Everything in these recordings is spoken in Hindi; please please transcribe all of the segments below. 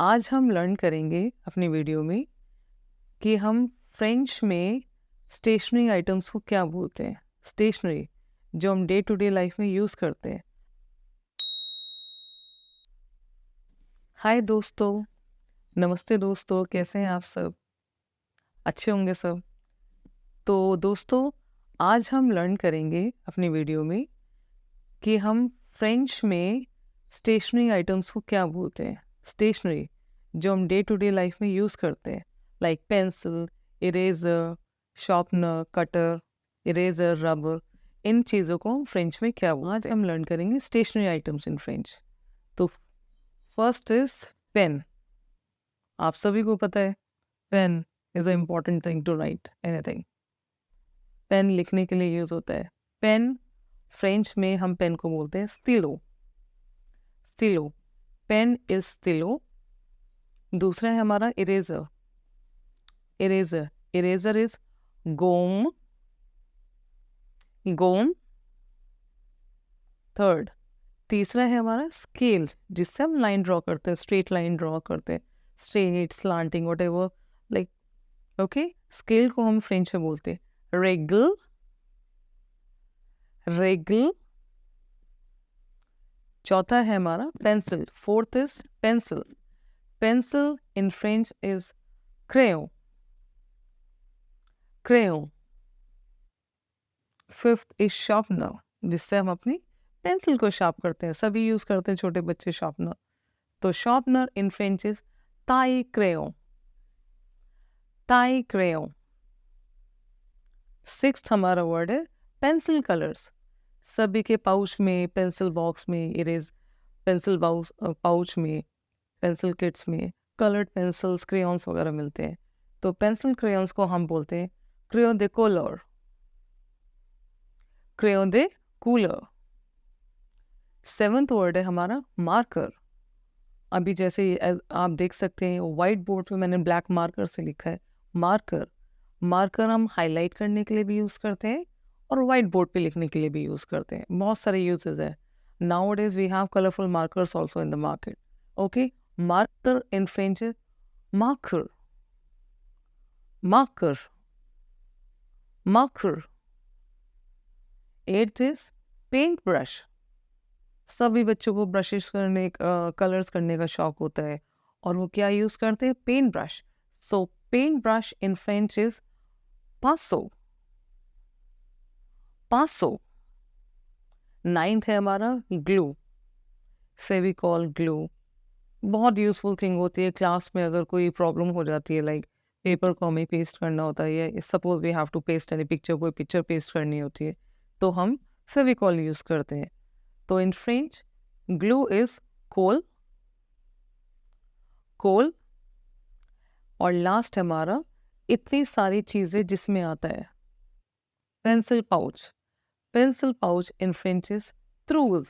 आज हम लर्न करेंगे अपनी वीडियो में कि हम फ्रेंच में स्टेशनरी आइटम्स को क्या बोलते हैं। स्टेशनरी जो हम डे टू डे लाइफ में यूज़ करते हैं। हाय दोस्तों, नमस्ते दोस्तों, कैसे हैं आप सब? अच्छे होंगे सब। तो दोस्तों, आज हम लर्न करेंगे अपनी वीडियो में कि हम फ्रेंच में स्टेशनरी आइटम्स को क्या बोलते हैं। स्टेशनरी जो हम डे टू डे लाइफ में यूज़ करते हैं, like pencil, eraser, sharpener, cutter, eraser, rubber, इन चीज़ों को हम फ्रेंच में क्या बोलते हैं। आज हम लर्न करेंगे स्टेशनरी आइटम्स इन फ्रेंच। तो फर्स्ट इज पेन। आप सभी को पता है pen is a important thing to write anything. Pen लिखने के लिए यूज़ होता है। पेन फ्रेंच में हम पेन को बोलते हैं stylo. Stylo, pen is stylo. दूसरा है हमारा इरेजर। इरेजर, इरेजर इज गोम। गोम। थर्ड, तीसरा है हमारा स्केल, जिससे हम लाइन ड्रॉ करते हैं, स्ट्रेट लाइन ड्रॉ करते हैं, straight, slanting, whatever, like okay. Scale को हम फ्रेंच में बोलते हैं रेगल। रेगल। चौथा है हमारा pencil. Fourth is pencil. Pencil in French is crayon. crayon. Fifth is sharpener, जिससे हम अपनी पेंसिल को शार्प करते हैं। सभी यूज करते हैं, छोटे बच्चे शार्पनर। तो sharpener in French is taille crayon. taille crayon. Sixth हमारा वर्ड है पेंसिल कलर्स। सभी के पाउच में, पेंसिल बॉक्स में, इरेज पेंसिल बाउस पाउच में, पेंसिल किट्स में कलर्ड पेंसिल्स, क्रेयॉन्स वगैरह मिलते हैं। तो पेंसिल क्रेयॉन्स को हम बोलते हैं क्रेयॉन दे कोलर। क्रेयॉन दे कूलर। सेवंथ वर्ड है हमारा मार्कर। अभी जैसे आप देख सकते हैं वाइट बोर्ड पे मैंने ब्लैक मार्कर से लिखा है मार्कर। मार्कर हम हाईलाइट करने के लिए भी यूज़ करते हैं और वाइट बोर्ड पे लिखने के लिए भी यूज़ करते हैं। बहुत सारे यूजेस है। Nowadays we have colourful markers also in the market. Okay, marker in French है marker. Marker. Marker. Eighth is paint brush. सभी बच्चों को ब्रशेस करने, कलर्स करने का शौक होता है और वो क्या यूज करते हैं? Paint brush. So paint brush in French is पासो। पासो। नाइन्थ है हमारा ग्लू। फेविकॉल, ग्लू बहुत यूजफुल थिंग होती है। क्लास में अगर कोई प्रॉब्लम हो जाती है, लाइक पेपर को हमें पेस्ट करना होता है, या suppose we have to paste any picture, कोई पिक्चर पेस्ट करनी होती है, तो हम फेविकॉल यूज करते हैं। तो इन फ्रेंच ग्लू इज कोल। कोल। और लास्ट हमारा इतनी सारी चीजें जिसमें आता है pencil pouch. Pencil pouch in French is ट्रूज।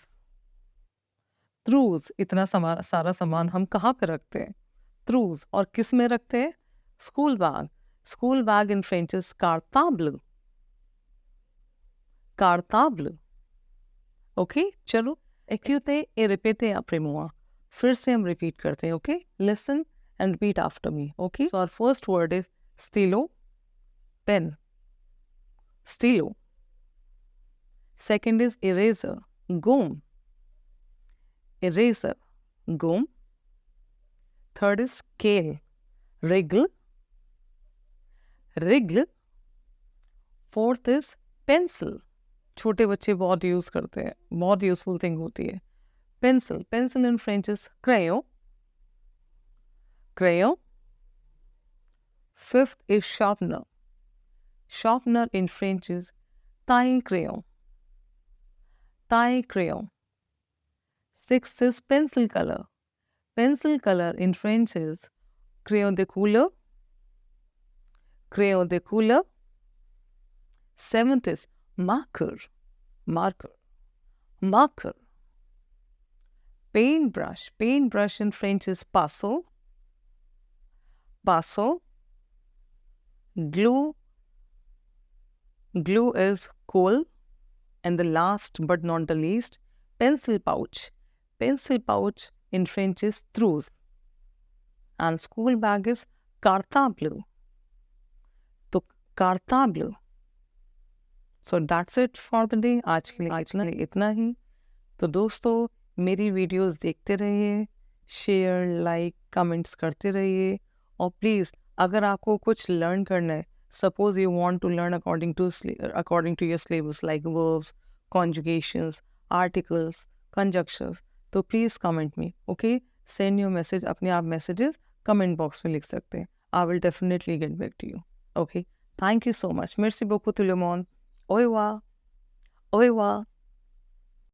ट्रूज, इतना सारा सामान हम कहाँ पे रखते हैं? ट्रूज। और किस में रखते हैं? School bag. School bag in French is cartable. cartable. Okay, चलो एक्यूते ए रिपीटे अप्रेमुआ। फिर से हम रिपीट करते हैं। Okay, listen and repeat after me. Okay, so our first word is stylo, pen, stylo. Second is eraser, gomme, eraser, gomme. Third is scale, règle, règle. Fourth is pencil. छोटे बच्चे बहुत यूज करते हैं, बहुत यूजफुल थिंग होती है pencil. Pencil in French is crayon. crayon. Fifth is sharpner. sharpner in French is taille crayon. taille crayon. Sixth is pencil color. pencil color in French is crayon de couleur. crayon de couleur. Seventh is marqueur. marqueur. marqueur. Paintbrush. Paintbrush in French is pinceau. pinceau. Glue. Glue is colle. And the last but not the least, pencil pouch. Pencil pouch in French is trousse. and school bag is cartable. तो cartable. So that's it for the day. आज के लिए इतना ही. तो दोस्तों मेरी वीडियोस देखते रहिए, शेयर लाइक कमेंट्स करते रहिए, और प्लीज़ अगर आपको कुछ लर्न करना है, suppose you want to learn according to your syllabus like verbs, conjugations, articles, conjunctions, तो please comment me. Okay, send your message. अपने आप मैसेजेस कमेंट बॉक्स में लिख सकते हैं. I will definitely get back to you. Okay, thank you so much. मेर्सी beaucoup tout le monde. Au revoir. Au revoir.